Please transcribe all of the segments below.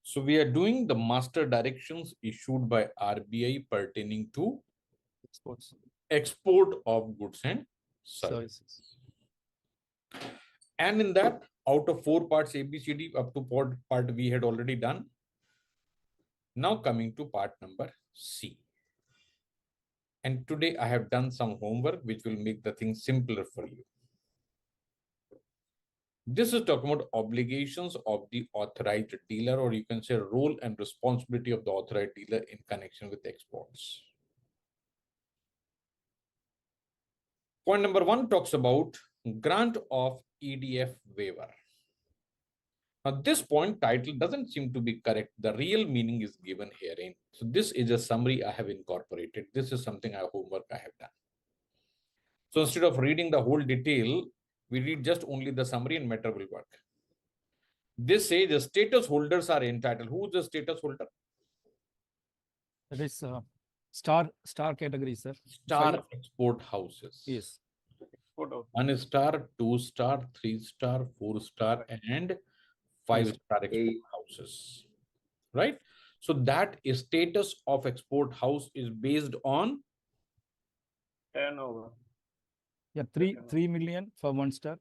So we are doing the master directions issued by RBI pertaining to Exports. export of goods and services. And in that, out of 4 parts ABCD, up to part we had already done. Now coming to part number C. And today I have done some homework which will make the thing simpler for you. This is talking about obligations of the authorized dealer, or you can say role and responsibility of the authorized dealer in connection with exports. Point number 1 talks about grant of EDF waiver. Now, this point title doesn't seem to be correct. The real meaning is given herein. So this is a summary I have incorporated. This is something homework I have done. So instead of reading the whole detail, we read just only the summary and matter will work. This says the status holders are entitled. Who is the status holder? That is star category, sir. Star export houses. Yes. 1 star, 2 star, 3 star, 4 star, and 5 star export houses. Right? So that is status of export house is based on turnover. Yeah, 3 million for 1 star,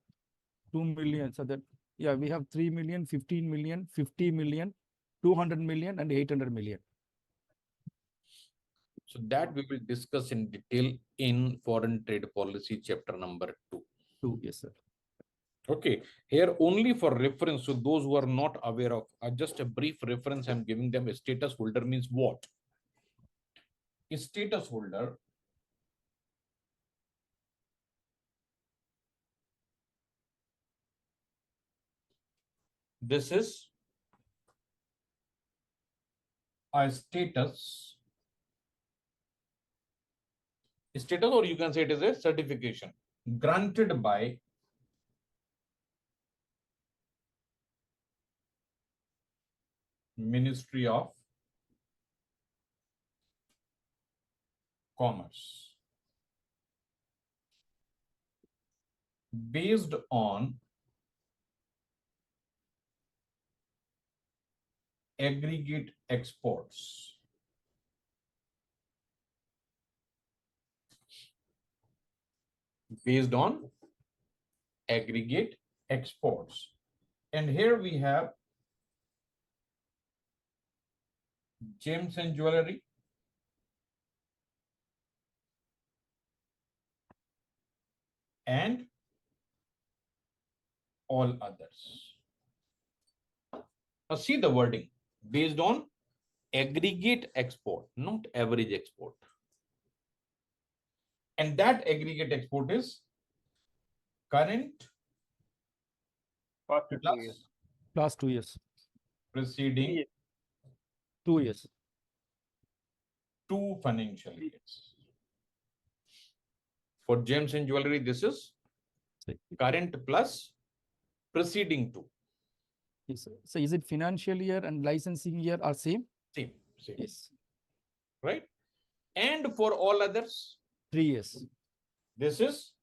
2 million. So that, yeah, we have 3 million, 15 million, 50 million, 200 million, and 800 million. So that we will discuss in detail in foreign trade policy chapter number 2. Yes, sir. Okay, here only for reference to those who are not aware of, just a brief reference I'm giving them. A status holder means what? A status holder this is a status, or you can say it is a certification granted by Ministry of Commerce based on aggregate exports. Based on aggregate exports. And here we have gems and jewelry, and all others. Now see the wording, based on aggregate export, not average export. And that aggregate export is current Last 2 years. Preceding 2 years. 2 financial years. For gems and jewelry, this is current plus preceding 2. Yes, sir. So is it financial year and licensing year are same? Same. Yes. Right? And for all others? 3 years. This is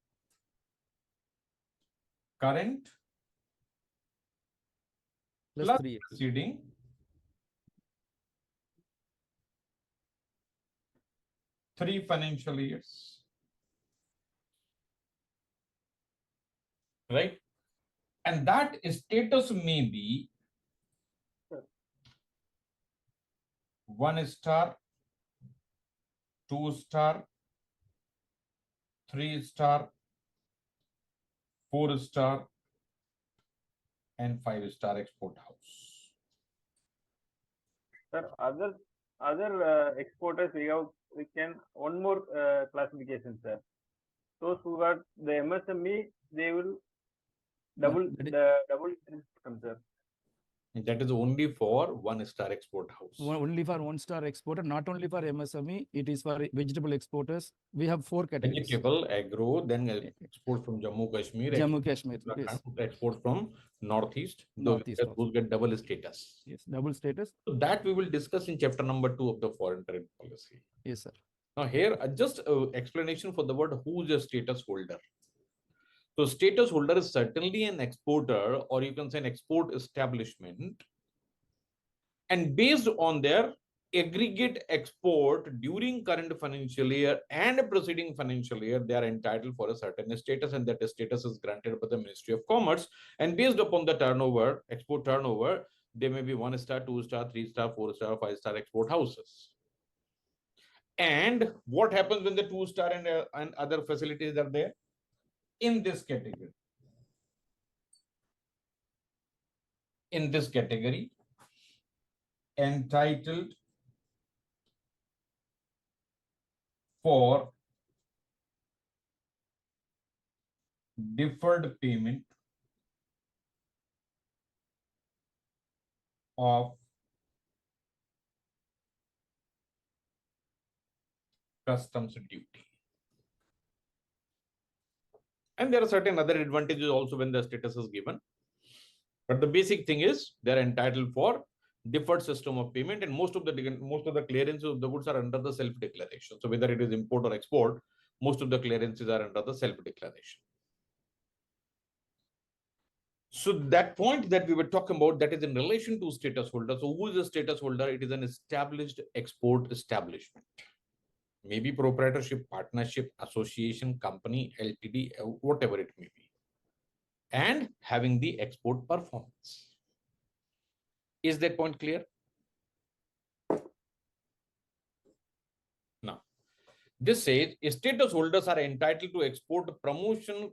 current plus 3 years. preceding 3 financial years. Right? And that status may be 1 star, 2 star, 3 star, 4 star, and 5 star export house. Sir, other exporters we can one more classification, sir. Those who got the MSME, they will double system, sir. That is only for 1 star export house. Only for 1 star exporter, not only for MSME, it is for vegetable exporters. We have 4 categories. Vegetable, agro, then export from Jammu Kashmir. Yes. Export from Northeast. Those get double status. Yes, double status. So that we will discuss in chapter number 2 of the foreign trade policy. Yes, sir. Now here, just explanation for the word who is a status holder. So status holder is certainly an exporter, or you can say an export establishment, and based on their aggregate export during current financial year and preceding financial year, they are entitled for a certain status, and that status is granted by the Ministry of Commerce. And based upon the turnover, export turnover, they may be 1-star, 2-star, 3-star, 4-star, 5-star export houses. And what happens when the 2-star and other facilities are there? In this category. In this category, entitled for deferred payment of customs duty. And there are certain other advantages also when the status is given. But the basic thing is they're entitled for deferred system of payment, and most of the clearances of the goods are under the self-declaration. So whether it is import or export, most of the clearances are under the self-declaration. So that point that we were talking about, that is in relation to status holder. So who is a status holder? It is an established export establishment. Maybe proprietorship, partnership, association, company, LTD, whatever it may be. And having the export performance. Is that point clear? Now, this says status holders are entitled to export promotion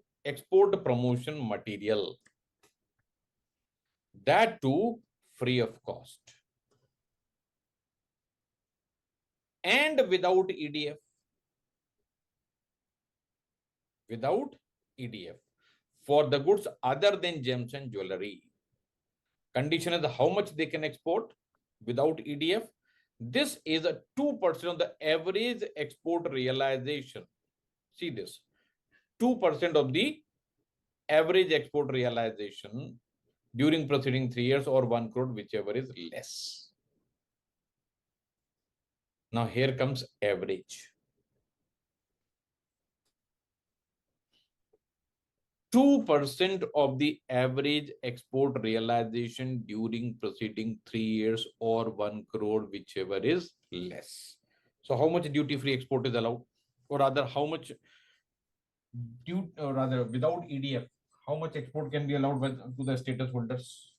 material. That too free of cost. And without EDF. Without EDF. For the goods other than gems and jewelry. Condition is how much they can export without EDF. This is a 2% of the average export realization. See this, 2% of the average export realization during preceding 3 years, or 1 crore, whichever is less. Now here comes average. 2% of the average export realization during preceding 3 years, or 1 crore, whichever is less. So how much duty-free export is allowed? Or rather, how much without EDF, how much export can be allowed to the status holders?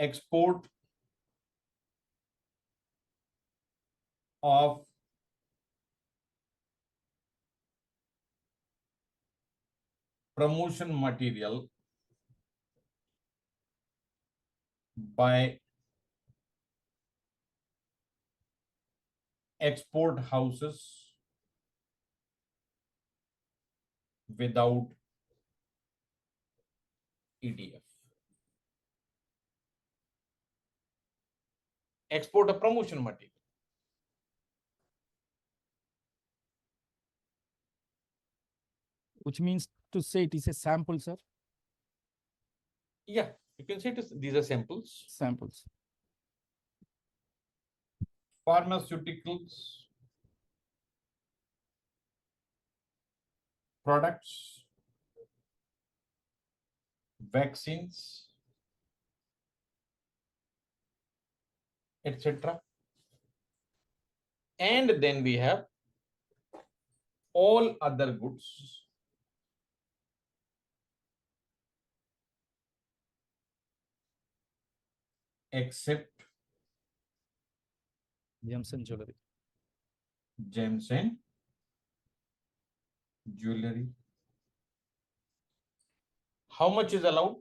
Export of promotion material by export houses without EDF. Export of promotion material. Which means to say it is a sample, sir? Yeah, you can say these are samples. Samples. Pharmaceuticals, products, vaccines, etc. And then we have all other goods except Gems and jewelry. gems and jewelry. How much is allowed?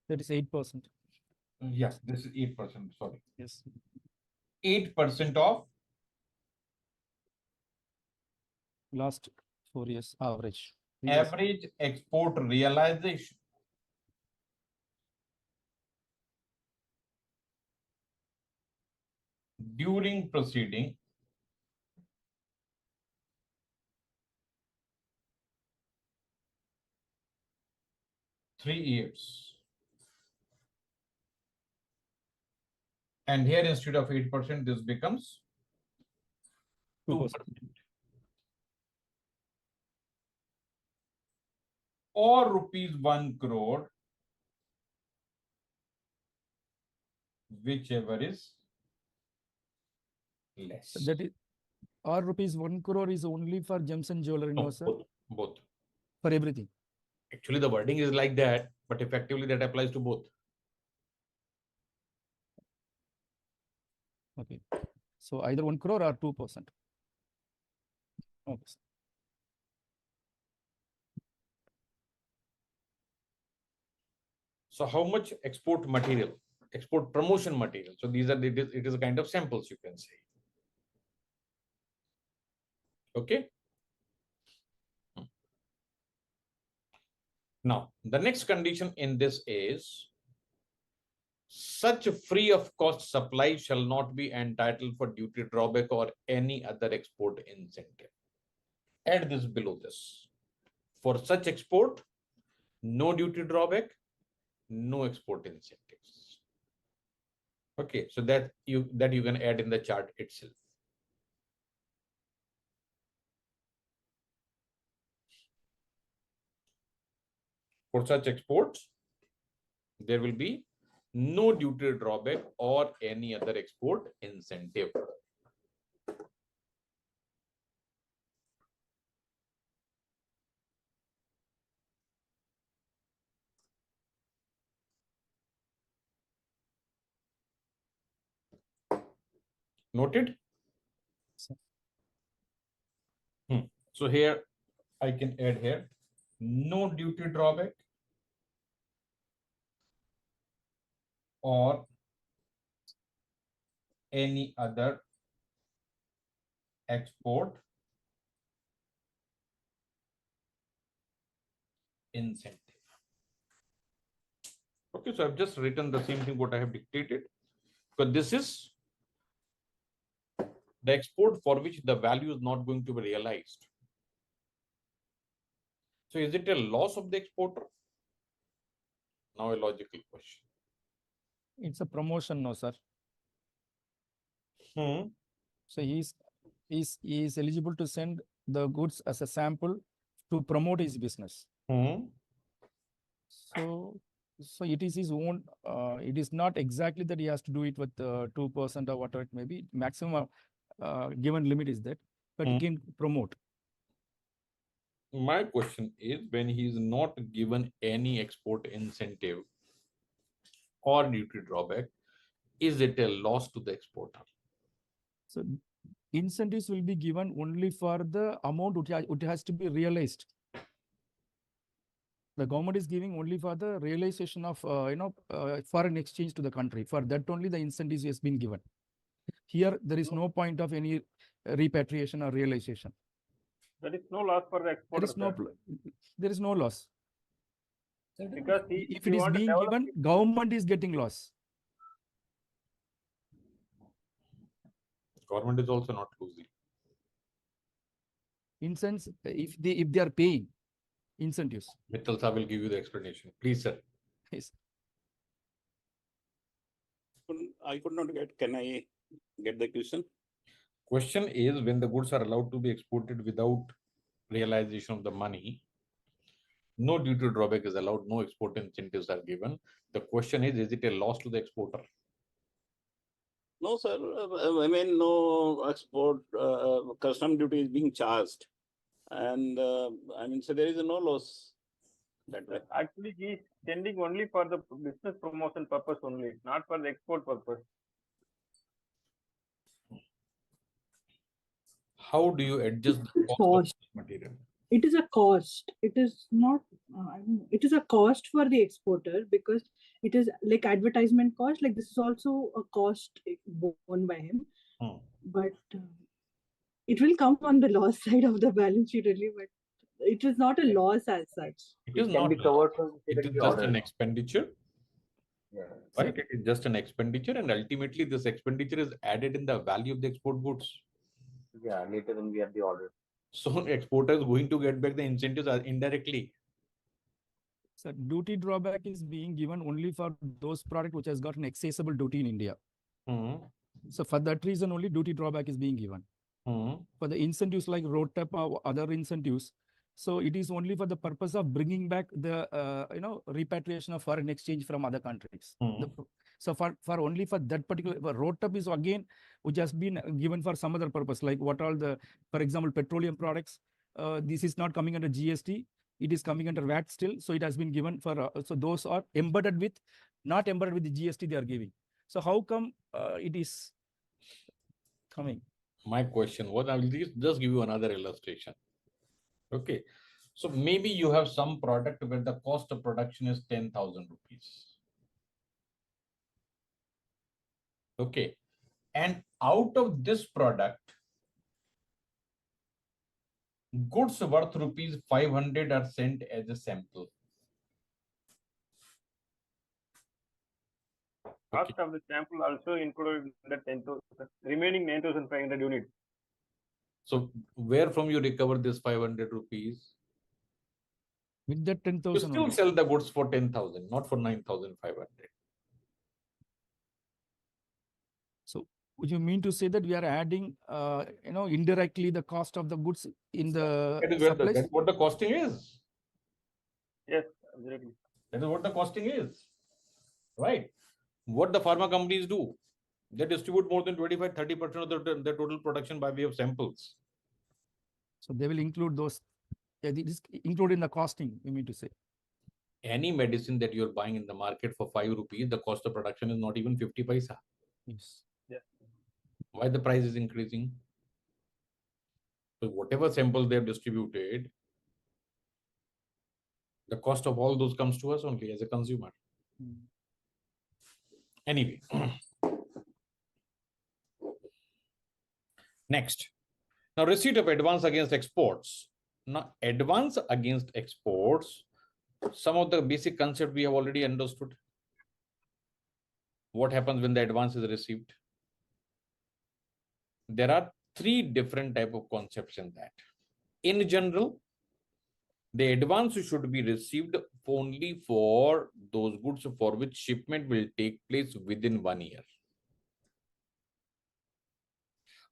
That is 8%. Yes, this is 8%. Sorry. Yes. 8% of Last 4 years average. average export realization. During preceding 3 years. And here instead of 8%, this becomes 2%. Or rupees 1 crore, whichever is less. That is, or rupees 1 crore is only for gems and jewelry, no, sir? Both. For everything. Actually, the wording is like that, but effectively that applies to both. Okay. So either 1 crore or 2%. Okay. So how much export material, export promotion material? So these are, it is a kind of samples, you can say. Okay. Now, the next condition in this is such free of cost supply shall not be entitled for duty drawback or any other export incentive. Add this below this. For such export, no duty drawback, no export incentives. Okay, so that you can add in the chart itself. For such exports, there will be no duty drawback or any other export incentive. Noted? So here I can add here no duty drawback or any other export incentive. Okay, so I've just written the same thing what I have dictated, because this is the export for which the value is not going to be realized. So is it a loss of the exporter? Now a logical question. It's a promotion, no, sir. So he is eligible to send the goods as a sample to promote his business. So it is his own. It is not exactly that he has to do it with 2% or whatever it may be. Maximum given limit is that, but he can promote. My question is, when he is not given any export incentive or duty drawback, is it a loss to the exporter? So incentives will be given only for the amount it has to be realized. The government is giving only for the realization of foreign exchange to the country. For that only the incentives has been given. Here there is no point of any repatriation or realization. There is no loss for the exporter. There is no loss. Because if it is being given, government is getting loss. Government is also not losing. In sense, if they are paying incentives. Mittal sir will give you the explanation. Please, sir. Yes. I could not get. Can I get the question? Question is, when the goods are allowed to be exported without realization of the money, no duty drawback is allowed, no export incentives are given. The question is it a loss to the exporter? No, sir. I mean, no export custom duty is being charged. And I mean, so there is no loss that way. Actually, he is sending only for the business promotion purpose only, not for the export purpose. How do you adjust the cost of material? It is a cost. It is not. It is a cost for the exporter because it is like advertisement cost. Like this is also a cost borne by him, but it will come on the loss side of the balance sheet only. But it is not a loss as such. It is not covered. It is just an expenditure. Yeah. Right. It is just an expenditure, and ultimately this expenditure is added in the value of the export goods. Yeah, later when we have the order. So exporter is going to get back the incentives indirectly. So duty drawback is being given only for those products which has got an accessible duty in India. So for that reason only duty drawback is being given. For the incentives like road tap or other incentives, so it is only for the purpose of bringing back the repatriation of foreign exchange from other countries. So for only for that particular road tap is again which has been given for some other purpose, like what all the, for example, petroleum products. This is not coming under GST. It is coming under VAT still. So it has been given for so those are embedded with, not embedded with the GST they are giving. So how come it is coming? My question was, I will just give you another illustration. Okay. So maybe you have some product where the cost of production is 10,000 rupees. Okay. And out of this product, goods worth rupees 500 are sent as a sample. Cost of the sample also included the 10,000, remaining 9,500 units. So where from you recover this 500 rupees? With that 10,000, you still sell the goods for 10,000, not for 9,500. So would you mean to say that we are adding, indirectly the cost of the goods in the supplies? That is what the costing is. Yes, absolutely. That is what the costing is, right? What the pharma companies do, they distribute more than 25-30% of the total production by way of samples. So they will include those, it is included in the costing, you mean to say? Any medicine that you're buying in the market for 5 rupees, the cost of production is not even 50 paisa. Yes. Yeah. Why the price is increasing? So whatever samples they have distributed, the cost of all those comes to us only as a consumer. Anyway. Next. Now, receipt of advance against exports. Now, advance against exports, some of the basic concept we have already understood. What happens when the advance is received? There are 3 different types of concepts in that. In general, the advance should be received only for those goods for which shipment will take place within 1 year.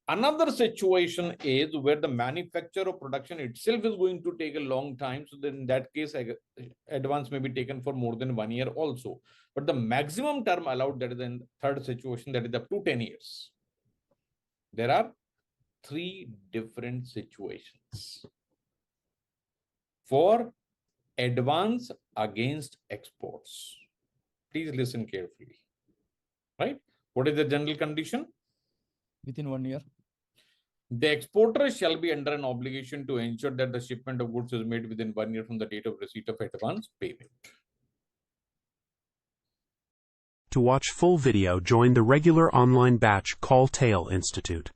Another situation is where the manufacture of production itself is going to take a long time. So then in that case, advance may be taken for more than 1 year also. But the maximum term allowed, that is in third situation, that is up to 10 years. There are 3 different situations for advance against exports. Please listen carefully. Right? What is the general condition? Within 1 year. The exporter shall be under an obligation to ensure that the shipment of goods is made within 1 year from the date of receipt of advance payment. To watch full video, join the regular online batch Call Tayal Institute.